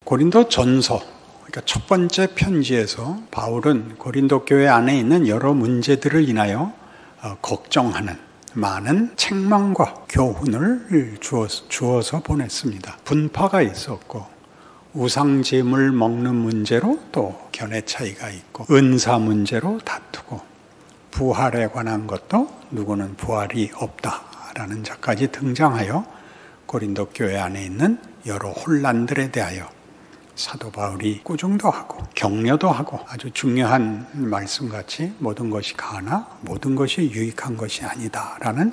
고린도 전서, 그러니까 첫 번째 편지에서 바울은 고린도 교회 안에 있는 여러 문제들을 인하여 걱정하는 많은 책망과 교훈을 주어서 보냈습니다. 분파가 있었고 우상제물 먹는 문제로 또 견해 차이가 있고 은사 문제로 다투고 부활에 관한 것도 누구는 부활이 없다라는 자까지 등장하여 고린도 교회 안에 있는 여러 혼란들에 대하여 사도 바울이 꾸중도 하고 격려도 하고 아주 중요한 말씀같이 모든 것이 가하나 모든 것이 유익한 것이 아니다라는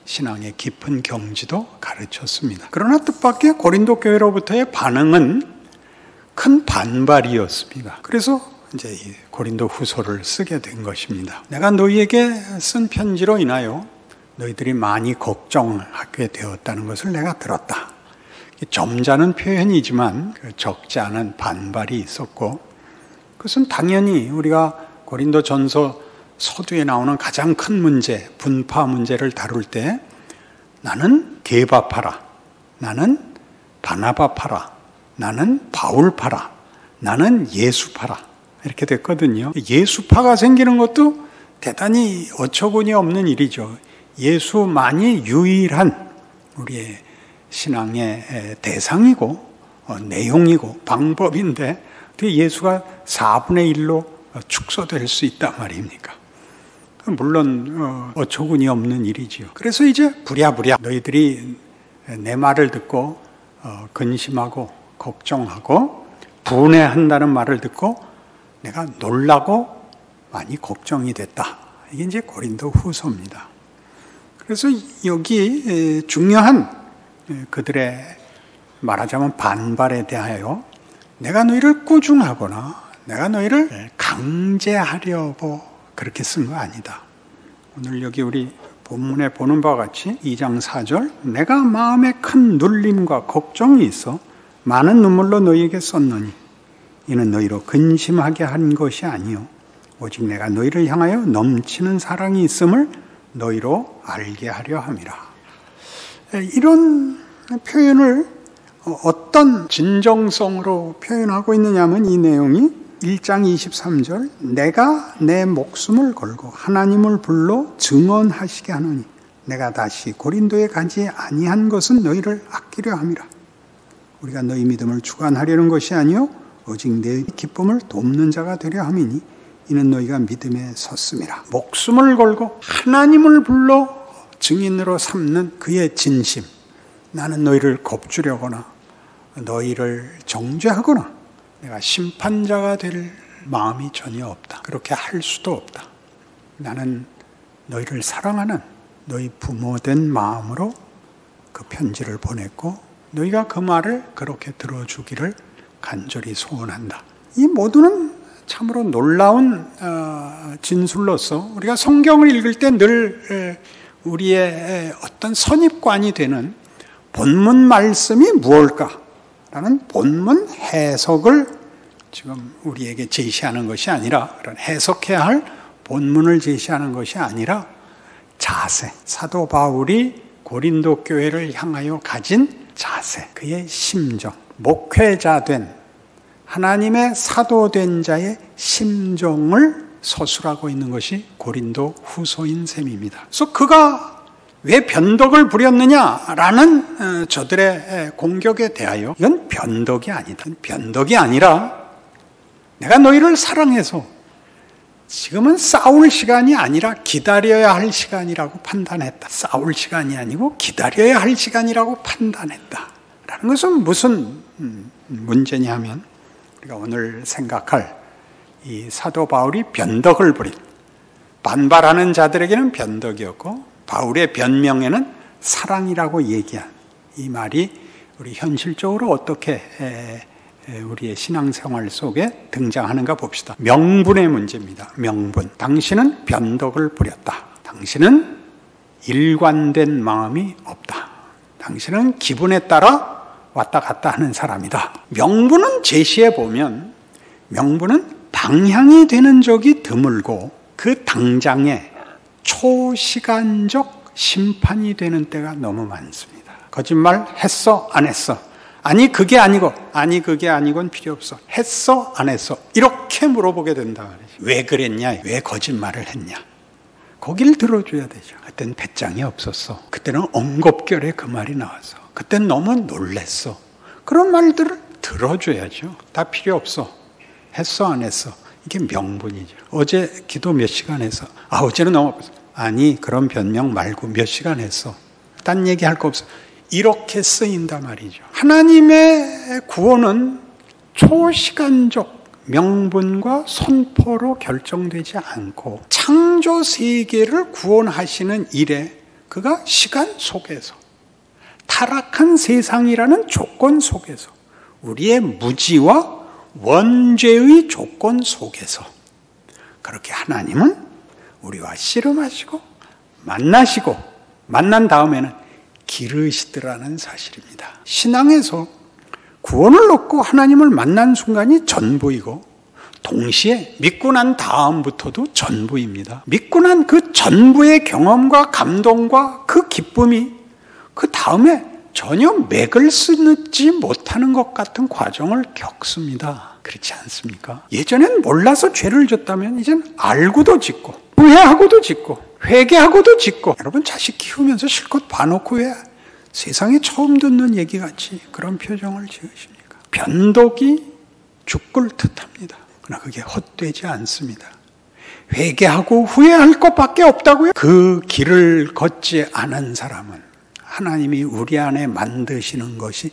신앙의 깊은 경지도 가르쳤습니다. 그러나 뜻밖의 고린도 교회로부터의 반응은 큰 반발이었습니다. 그래서 이제 이 고린도 후서를 쓰게 된 것입니다. 내가 너희에게 쓴 편지로 인하여 너희들이 많이 걱정하게 되었다는 것을 내가 들었다. 점잖은 표현이지만 적지 않은 반발이 있었고, 그것은 당연히 우리가 고린도 전서 서두에 나오는 가장 큰 문제, 분파 문제를 다룰 때 나는 게바파라, 나는 바나바파라, 나는 바울파라, 나는 예수파라 이렇게 됐거든요. 예수파가 생기는 것도 대단히 어처구니 없는 일이죠. 예수만이 유일한 우리의 신앙의 대상이고 내용이고 방법인데 어떻게 예수가 4분의 1로 축소될 수 있단 말입니까? 물론 어처구니 없는 일이지요. 그래서 이제 부랴부랴 너희들이 내 말을 듣고 근심하고 걱정하고 분해한다는 말을 듣고 내가 놀라고 많이 걱정이 됐다. 이게 이제 고린도 후서입니다. 그래서 여기 중요한 그들의 말하자면 반발에 대하여 내가 너희를 꾸중하거나 내가 너희를 강제하려고 그렇게 쓴 거 아니다. 오늘 여기 우리 본문에 보는 바와 같이 2장 4절 내가 마음에 큰 눌림과 걱정이 있어 많은 눈물로 너희에게 썼노니 이는 너희로 근심하게 한 것이 아니요 오직 내가 너희를 향하여 넘치는 사랑이 있음을 너희로 알게 하려 함이라. 이런 표현을 어떤 진정성으로 표현하고 있느냐면 이 내용이 1장 23절 내가 내 목숨을 걸고 하나님을 불러 증언하시게 하노니 내가 다시 고린도에 가지 아니한 것은 너희를 아끼려 함이라. 우리가 너희 믿음을 주관하려는 것이 아니요 오직 내 기쁨을 돕는 자가 되려 함이니 이는 너희가 믿음에 섰음이라. 목숨을 걸고 하나님을 불러 증인으로 삼는 그의 진심. 나는 너희를 겁주려거나 너희를 정죄하거나 내가 심판자가 될 마음이 전혀 없다. 그렇게 할 수도 없다. 나는 너희를 사랑하는 너희 부모된 마음으로 그 편지를 보냈고 너희가 그 말을 그렇게 들어주기를 간절히 소원한다. 이 모두는 참으로 놀라운 진술로서 우리가 성경을 읽을 때 늘 우리의 어떤 선입관이 되는 본문 말씀이 무엇일까라는 본문 해석을 지금 우리에게 제시하는 것이 아니라 그런 해석해야 할 본문을 제시하는 것이 아니라 자세, 사도 바울이 고린도 교회를 향하여 가진 자세, 그의 심정, 목회자된 하나님의 사도된 자의 심정을 서술하고 있는 것이 고린도 후서인 셈입니다. 그래서 그가 왜 변덕을 부렸느냐라는 저들의 공격에 대하여 이건 변덕이 아니다. 변덕이 아니라 내가 너희를 사랑해서 지금은 싸울 시간이 아니라 기다려야 할 시간이라고 판단했다. 싸울 시간이 아니고 기다려야 할 시간이라고 판단했다. 라는 것은 무슨 문제냐 하면 우리가 오늘 생각할 이 사도 바울이 변덕을 부린 반발하는 자들에게는 변덕이었고 바울의 변명에는 사랑이라고 얘기한 이 말이 우리 현실적으로 어떻게 우리의 신앙생활 속에 등장하는가 봅시다. 명분의 문제입니다. 명분. 당신은 변덕을 부렸다. 당신은 일관된 마음이 없다. 당신은 기분에 따라 왔다 갔다 하는 사람이다. 명분은 제시해 보면 명분은 방향이 되는 적이 드물고 그 당장에 초시간적 심판이 되는 때가 너무 많습니다. 거짓말 했어? 안 했어? 아니 그게 아니고는 필요 없어. 했어 안 했어? 이렇게 물어보게 된다 말이지. 왜 그랬냐? 왜 거짓말을 했냐? 거길 들어줘야 되죠. 그때는 배짱이 없었어. 그때는 엉겁결에 그 말이 나왔어. 그때는 너무 놀랬어. 그런 말들을 들어줘야죠. 다 필요 없어. 했어 안 했어? 이게 명분이죠. 어제 기도 몇 시간 했어? 어제는 너무 없어. 아니 그런 변명 말고 몇 시간 했어? 딴 얘기할 거 없어. 이렇게 쓰인단 말이죠. 하나님의 구원은 초시간적 명분과 선포로 결정되지 않고 창조 세계를 구원하시는 일에 그가 시간 속에서 타락한 세상이라는 조건 속에서 우리의 무지와 원죄의 조건 속에서 그렇게 하나님은 우리와 씨름하시고 만나시고 만난 다음에는 기르시더라는 사실입니다. 신앙에서 구원을 얻고 하나님을 만난 순간이 전부이고 동시에 믿고 난 다음부터도 전부입니다. 믿고 난 그 전부의 경험과 감동과 그 기쁨이 그 다음에 전혀 맥을 쓰지 못하는 것 같은 과정을 겪습니다. 그렇지 않습니까? 예전엔 몰라서 죄를 졌다면 이젠 알고도 짓고 후회하고도 짓고 회개하고도 짓고 여러분 자식 키우면서 실컷 봐놓고 왜 세상에 처음 듣는 얘기같이 그런 표정을 지으십니까? 변덕이 죽을 듯합니다. 그러나 그게 헛되지 않습니다. 회개하고 후회할 것밖에 없다고요? 그 길을 걷지 않은 사람은 하나님이 우리 안에 만드시는 것이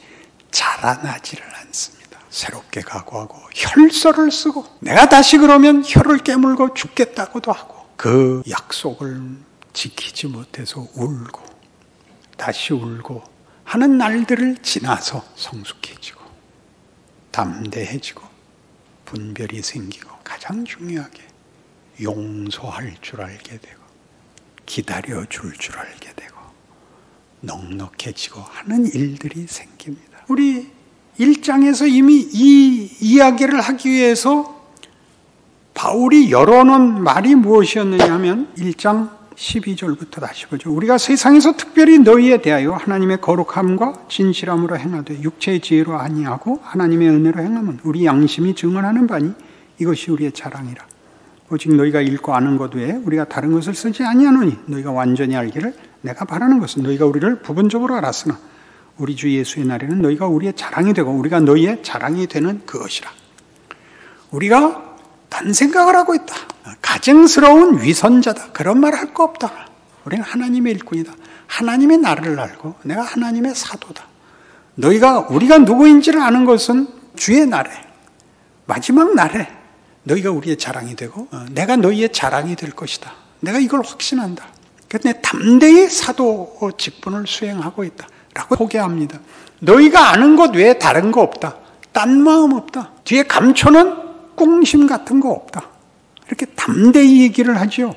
자라나지를 않습니다. 새롭게 각오하고 혈서를 쓰고 내가 다시 그러면 혀를 깨물고 죽겠다고도 하고 그 약속을 지키지 못해서 울고 다시 울고 하는 날들을 지나서 성숙해지고 담대해지고 분별이 생기고 가장 중요하게 용서할 줄 알게 되고 기다려줄 줄 알게 되고 넉넉해지고 하는 일들이 생깁니다. 우리 1장에서 이미 이 이야기를 하기 위해서 바울이 열어놓은 말이 무엇이었느냐 하면 1장 12절부터 다시 보죠. 우리가 세상에서 특별히 너희에 대하여 하나님의 거룩함과 진실함으로 행하되 육체의 지혜로 아니하고 하나님의 은혜로 행함은 우리 양심이 증언하는 바니 이것이 우리의 자랑이라. 오직 너희가 읽고 아는 것 외에 우리가 다른 것을 쓰지 아니하노니 너희가 완전히 알기를 내가 바라는 것은 너희가 우리를 부분적으로 알았으나 우리 주 예수의 날에는 너희가 우리의 자랑이 되고 우리가 너희의 자랑이 되는 그것이라. 우리가 딴 생각을 하고 있다. 가증스러운 위선자다. 그런 말 할 거 없다. 우리는 하나님의 일꾼이다. 하나님이 나를 알고 내가 하나님의 사도다. 우리가 누구인지를 아는 것은 주의 날에 마지막 날에 너희가 우리의 자랑이 되고 내가 너희의 자랑이 될 것이다. 내가 이걸 확신한다. 그래서 내 담대히 사도 직분을 수행하고 있다. 라고 소개합니다. 너희가 아는 것 외에 다른 거 없다. 딴 마음 없다. 뒤에 감춰놓은 꿍심 같은 거 없다. 이렇게 담대히 얘기를 하죠.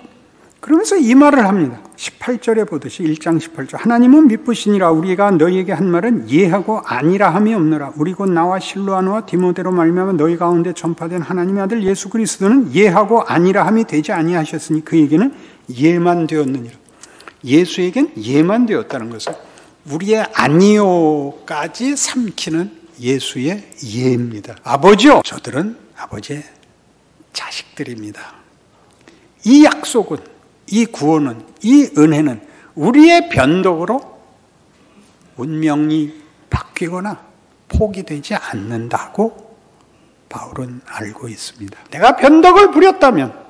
그러면서 이 말을 합니다. 18절에 보듯이 1장 18절 하나님은 미쁘시니라 우리가 너희에게 한 말은 예하고 아니라 함이 없노라. 우리 곧 나와 실로아노와 디모데로 말미암아 너희 가운데 전파된 하나님의 아들 예수 그리스도는 예하고 아니라 함이 되지 아니하셨으니 그에게는 예만 되었느니라. 예수에겐 예만 되었다는 것은 우리의 아니요까지 삼키는 예수의 예입니다. 아버지요, 저들은 아버지의 자식들입니다. 이 약속은, 이 구원은, 이 은혜는 우리의 변덕으로 운명이 바뀌거나 포기되지 않는다고 바울은 알고 있습니다. 내가 변덕을 부렸다면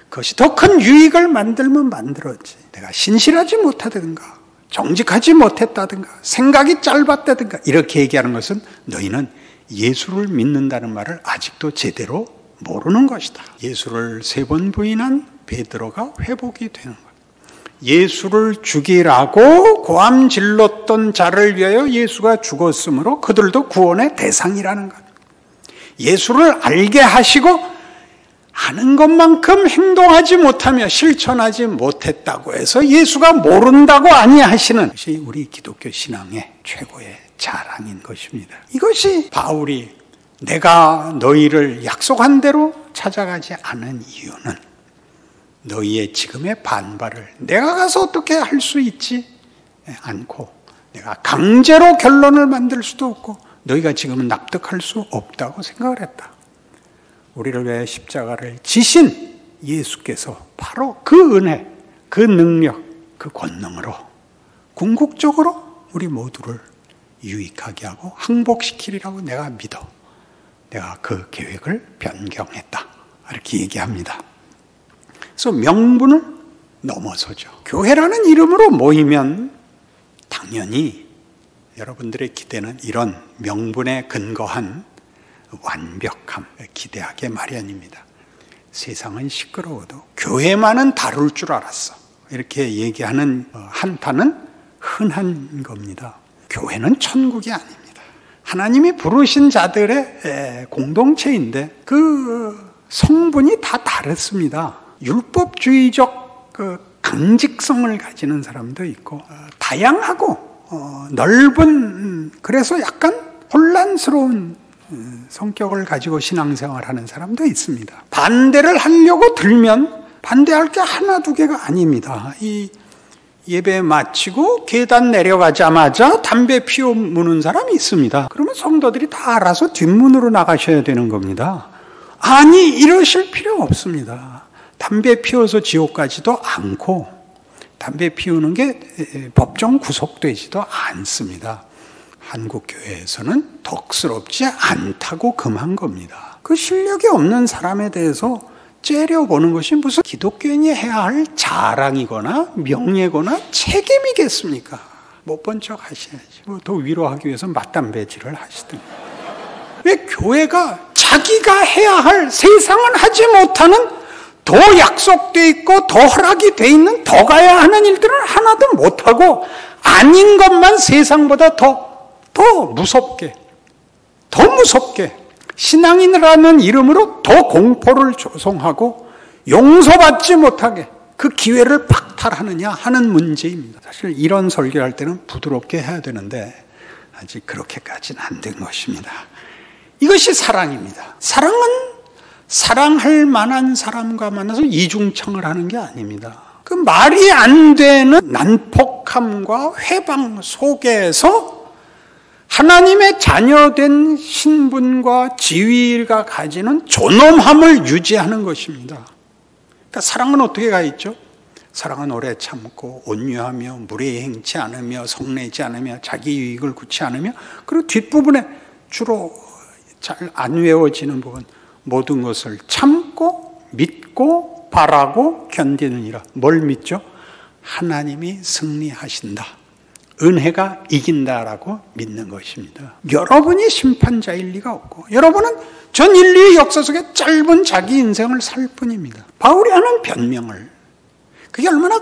그것이 더 큰 유익을 만들면 만들었지. 내가 신실하지 못하든가 정직하지 못했다든가 생각이 짧았다든가 이렇게 얘기하는 것은 너희는 예수를 믿는다는 말을 아직도 제대로 모르는 것이다. 예수를 3번 부인한 베드로가 회복이 되는 것. 예수를 죽이라고 고함 질렀던 자를 위하여 예수가 죽었으므로 그들도 구원의 대상이라는 것. 예수를 알게 하시고 아는 것만큼 행동하지 못하며 실천하지 못했다고 해서 예수가 모른다고 아니하시는 것이 우리 기독교 신앙의 최고의 자랑인 것입니다. 이것이 바울이 내가 너희를 약속한 대로 찾아가지 않은 이유는 너희의 지금의 반발을 내가 가서 어떻게 할 수 있지 않고 내가 강제로 결론을 만들 수도 없고 너희가 지금은 납득할 수 없다고 생각을 했다. 우리를 위해 십자가를 지신 예수께서 바로 그 은혜, 그 능력, 그 권능으로 궁극적으로 우리 모두를 유익하게 하고 항복시키리라고 내가 믿어. 내가 그 계획을 변경했다. 이렇게 얘기합니다. 그래서 명분을 넘어서죠. 교회라는 이름으로 모이면 당연히 여러분들의 기대는 이런 명분에 근거한 완벽함 기대하게 마련입니다. 세상은 시끄러워도 교회만은 다룰 줄 알았어. 이렇게 얘기하는 한탄은 흔한 겁니다. 교회는 천국이 아닙니다. 하나님이 부르신 자들의 공동체인데 그 성분이 다 다릅니다. 율법주의적 강직성을 가지는 사람도 있고 다양하고 넓은 그래서 약간 혼란스러운 성격을 가지고 신앙생활하는 사람도 있습니다. 반대를 하려고 들면 반대할 게 하나 두 개가 아닙니다. 이 예배 마치고 계단 내려가자마자 담배 피우는 사람이 있습니다. 그러면 성도들이 다 알아서 뒷문으로 나가셔야 되는 겁니다. 아니, 이러실 필요 없습니다. 담배 피워서 지옥 가지도 않고 담배 피우는 게 법정 구속되지도 않습니다. 한국 교회에서는 덕스럽지 않다고 금한 겁니다. 그 실력이 없는 사람에 대해서 째려보는 것이 무슨 기독교인이 해야 할 자랑이거나 명예거나 책임이겠습니까? 못 본 척 하셔야지. 더 위로하기 위해서 맞담배질을 하시든가. 왜 교회가 자기가 해야 할 세상은 하지 못하는 더 약속되어 있고 더 허락이 되어 있는 더 가야 하는 일들을 하나도 못하고 아닌 것만 세상보다 더 무섭게 신앙인이라는 이름으로 더 공포를 조성하고 용서받지 못하게 그 기회를 박탈하느냐 하는 문제입니다. 사실 이런 설교할 때는 부드럽게 해야 되는데 아직 그렇게까지는 안 된 것입니다. 이것이 사랑입니다. 사랑은 사랑할 만한 사람과 만나서 이중창을 하는 게 아닙니다. 그 말이 안 되는 난폭함과 회방 속에서 하나님의 자녀된 신분과 지위가 가지는 존엄함을 유지하는 것입니다. 그러니까 사랑은 어떻게 가 있죠? 사랑은 오래 참고 온유하며 무례히 행치 않으며 성내지 않으며 자기 유익을 굳지 않으며 그리고 뒷부분에 주로 잘 안 외워지는 부분 모든 것을 참고 믿고 바라고 견디느니라. 뭘 믿죠? 하나님이 승리하신다. 은혜가 이긴다라고 믿는 것입니다. 여러분이 심판자일 리가 없고 여러분은 전 인류의 역사 속에 짧은 자기 인생을 살 뿐입니다. 바울이 하는 변명을 그게 얼마나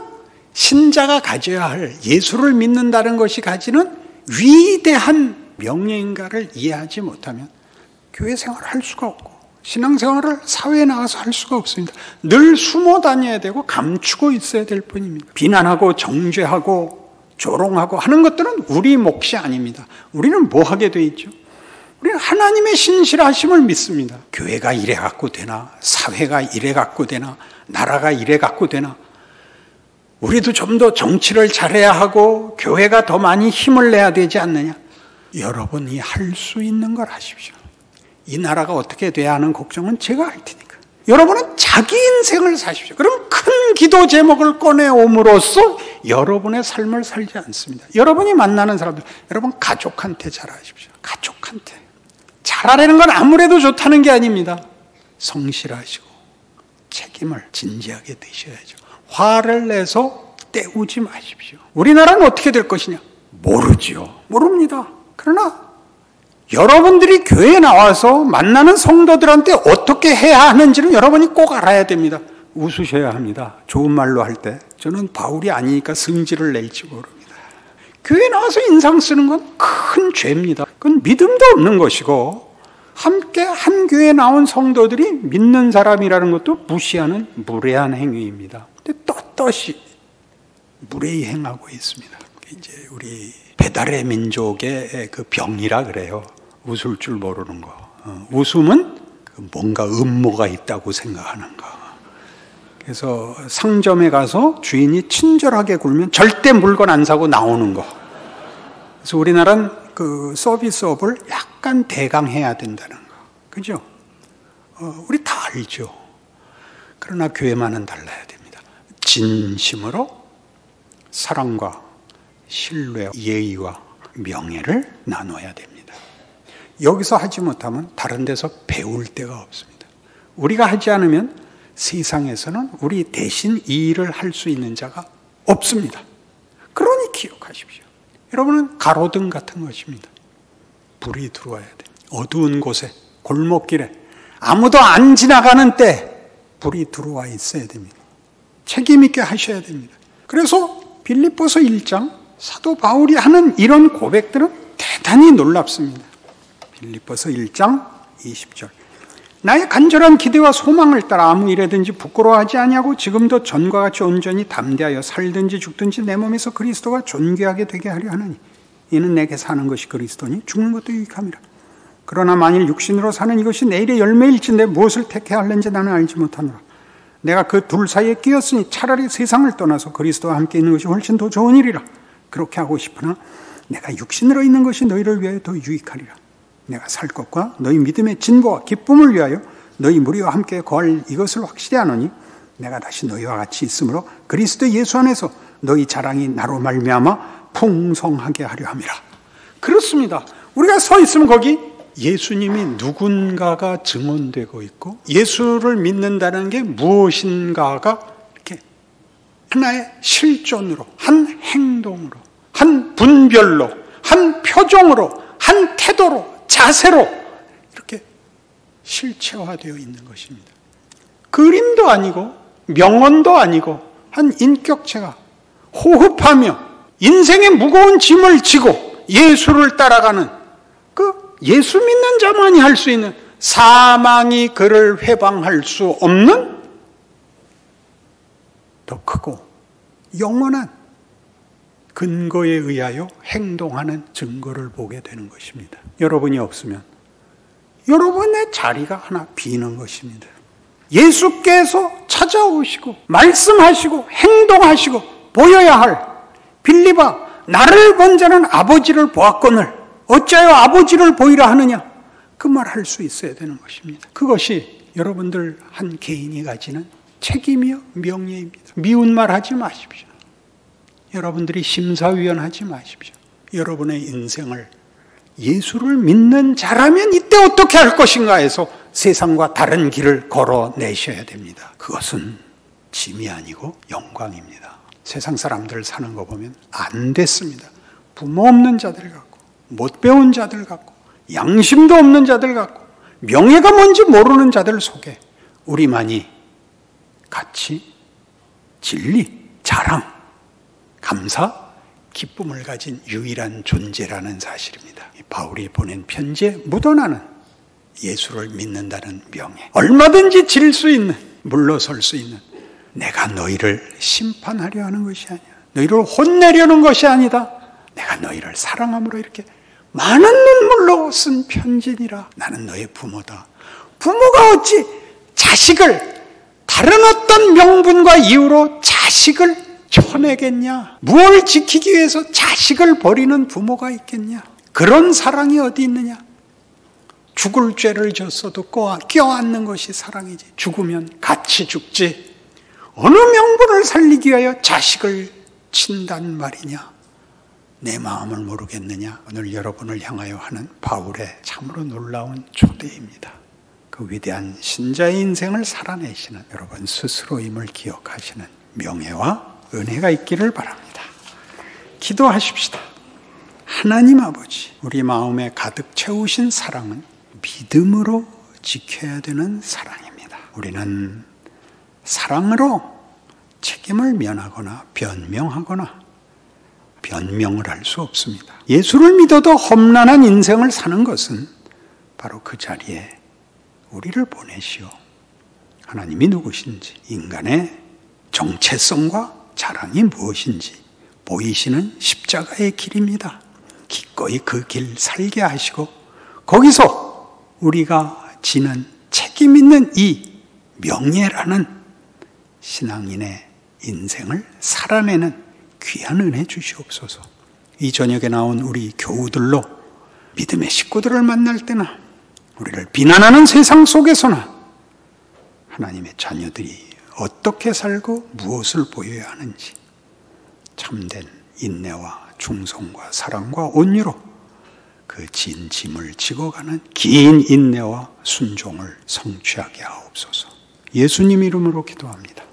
신자가 가져야 할 예수를 믿는다는 것이 가지는 위대한 명예인가를 이해하지 못하면 교회 생활을 할 수가 없고 신앙생활을 사회에 나가서 할 수가 없습니다. 늘 숨어 다녀야 되고 감추고 있어야 될 뿐입니다. 비난하고 정죄하고 조롱하고 하는 것들은 우리 몫이 아닙니다. 우리는 뭐 하게 돼 있죠? 우리는 하나님의 신실하심을 믿습니다. 교회가 이래 갖고 되나? 사회가 이래 갖고 되나? 나라가 이래 갖고 되나? 우리도 좀 더 정치를 잘해야 하고 교회가 더 많이 힘을 내야 되지 않느냐? 여러분이 할 수 있는 걸 하십시오. 이 나라가 어떻게 돼야 하는 걱정은 제가 할 테니까. 여러분은 자기 인생을 사십시오. 그럼 큰 기도 제목을 꺼내옴으로써 여러분의 삶을 살지 않습니다. 여러분이 만나는 사람들, 여러분 가족한테 잘하십시오. 가족한테. 잘하려는 건 아무래도 좋다는 게 아닙니다. 성실하시고 책임을 진지하게 드셔야죠. 화를 내서 때우지 마십시오. 우리나라는 어떻게 될 것이냐? 모르지요. 모릅니다. 그러나 여러분들이 교회에 나와서 만나는 성도들한테 어떻게 해야 하는지는 여러분이 꼭 알아야 됩니다. 웃으셔야 합니다. 좋은 말로 할 때. 저는 바울이 아니니까 승질을 낼지 모릅니다. 교회에 나와서 인상 쓰는 건 큰 죄입니다. 그건 믿음도 없는 것이고 함께 한 교회에 나온 성도들이 믿는 사람이라는 것도 무시하는 무례한 행위입니다. 근데 떳떳이 무례히 행하고 있습니다. 이제 우리 배달의 민족의 그 병이라 그래요. 웃을 줄 모르는 거. 웃음은 뭔가 음모가 있다고 생각하는 거. 그래서 상점에 가서 주인이 친절하게 굴면 절대 물건 안 사고 나오는 거. 그래서 우리나라는 그 서비스업을 약간 잠깐 대강해야 된다는 거. 그죠? 우리 다 알죠. 그러나 교회만은 달라야 됩니다. 진심으로 사랑과 신뢰, 예의와 명예를 나눠야 됩니다. 여기서 하지 못하면 다른 데서 배울 데가 없습니다. 우리가 하지 않으면 세상에서는 우리 대신 이 일을 할 수 있는 자가 없습니다. 그러니 기억하십시오. 여러분은 가로등 같은 것입니다. 불이 들어와야 돼요. 어두운 곳에, 골목길에, 아무도 안 지나가는 때 불이 들어와 있어야 됩니다. 책임 있게 하셔야 됩니다. 그래서 빌립보서 1장 사도 바울이 하는 이런 고백들은 대단히 놀랍습니다. 빌립보서 1장 20절. 나의 간절한 기대와 소망을 따라 아무 일에든지 부끄러워하지 아니하고 지금도 전과 같이 온전히 담대하여 살든지 죽든지 내 몸에서 그리스도가 존귀하게 되게 하려 하느니 이는 내게 사는 것이 그리스도니 죽는 것도 유익함이라. 그러나 만일 육신으로 사는 이것이 내일의 열매일진데 무엇을 택해야 할는지 나는 알지 못하노라. 내가 그 둘 사이에 끼었으니 차라리 세상을 떠나서 그리스도와 함께 있는 것이 훨씬 더 좋은 일이라. 그렇게 하고 싶으나 내가 육신으로 있는 것이 너희를 위하여 더 유익하리라. 내가 살 것과 너희 믿음의 진보와 기쁨을 위하여 너희 무리와 함께 거할 이것을 확실히 아노니 내가 다시 너희와 같이 있으므로 그리스도 예수 안에서 너희 자랑이 나로 말미암아 풍성하게 하려 함이라. 그렇습니다. 우리가 서 있으면 거기 예수님이 누군가가 증언되고 있고 예수를 믿는다는 게 무엇인가가 이렇게 하나의 실존으로, 한 행동으로, 한 분별로, 한 표정으로, 한 태도로, 자세로 이렇게 실체화되어 있는 것입니다. 그림도 아니고 명언도 아니고 한 인격체가 호흡하며 인생의 무거운 짐을 지고 예수를 따라가는 그 예수 믿는 자만이 할 수 있는, 사망이 그를 회방할 수 없는 더 크고 영원한 근거에 의하여 행동하는 증거를 보게 되는 것입니다. 여러분이 없으면 여러분의 자리가 하나 비는 것입니다. 예수께서 찾아오시고 말씀하시고 행동하시고 보여야 할 빌립아 나를 본 자는 아버지를 보았거늘 어찌하여 아버지를 보이라 하느냐, 그 말 할 수 있어야 되는 것입니다. 그것이 여러분들 한 개인이 가지는 책임이요 명예입니다. 미운 말 하지 마십시오. 여러분들이 심사위원 하지 마십시오. 여러분의 인생을 예수를 믿는 자라면 이때 어떻게 할 것인가 해서 세상과 다른 길을 걸어내셔야 됩니다. 그것은 짐이 아니고 영광입니다. 세상 사람들 사는 거 보면 안 됐습니다. 부모 없는 자들 같고 못 배운 자들 같고 양심도 없는 자들 같고 명예가 뭔지 모르는 자들 속에 우리만이 가치, 진리, 자랑, 감사, 기쁨을 가진 유일한 존재라는 사실입니다. 바울이 보낸 편지에 묻어나는 예수를 믿는다는 명예, 얼마든지 질 수 있는, 물러설 수 있는, 내가 너희를 심판하려 하는 것이 아니야, 너희를 혼내려는 것이 아니다, 내가 너희를 사랑함으로 이렇게 많은 눈물로 쓴 편지니라. 나는 너의 부모다. 부모가 어찌 자식을 다른 어떤 명분과 이유로 자식을 쳐내겠냐? 무엇을 지키기 위해서 자식을 버리는 부모가 있겠냐? 그런 사랑이 어디 있느냐? 죽을 죄를 졌어도 껴안는 것이 사랑이지. 죽으면 같이 죽지. 어느 명분을 살리기 위하여 자식을 친단 말이냐? 내 마음을 모르겠느냐? 오늘 여러분을 향하여 하는 바울의 참으로 놀라운 초대입니다. 그 위대한 신자의 인생을 살아내시는 여러분 스스로임을 기억하시는 명예와 은혜가 있기를 바랍니다. 기도하십시다. 하나님 아버지, 우리 마음에 가득 채우신 사랑은 믿음으로 지켜야 되는 사랑입니다. 우리는 사랑으로 책임을 면하거나 변명하거나 변명을 할 수 없습니다. 예수를 믿어도 험난한 인생을 사는 것은 바로 그 자리에 우리를 보내시오. 하나님이 누구신지, 인간의 정체성과 자랑이 무엇인지 보이시는 십자가의 길입니다. 기꺼이 그 길 살게 하시고 거기서 우리가 지는 책임 있는 이 명예라는 신앙인의 인생을 살아내는 귀한 은혜 주시옵소서. 이 저녁에 나온 우리 교우들로 믿음의 식구들을 만날 때나 우리를 비난하는 세상 속에서나 하나님의 자녀들이 어떻게 살고 무엇을 보여야 하는지 참된 인내와 충성과 사랑과 온유로 그 진 짐을 지고가는 긴 인내와 순종을 성취하게 하옵소서. 예수님 이름으로 기도합니다.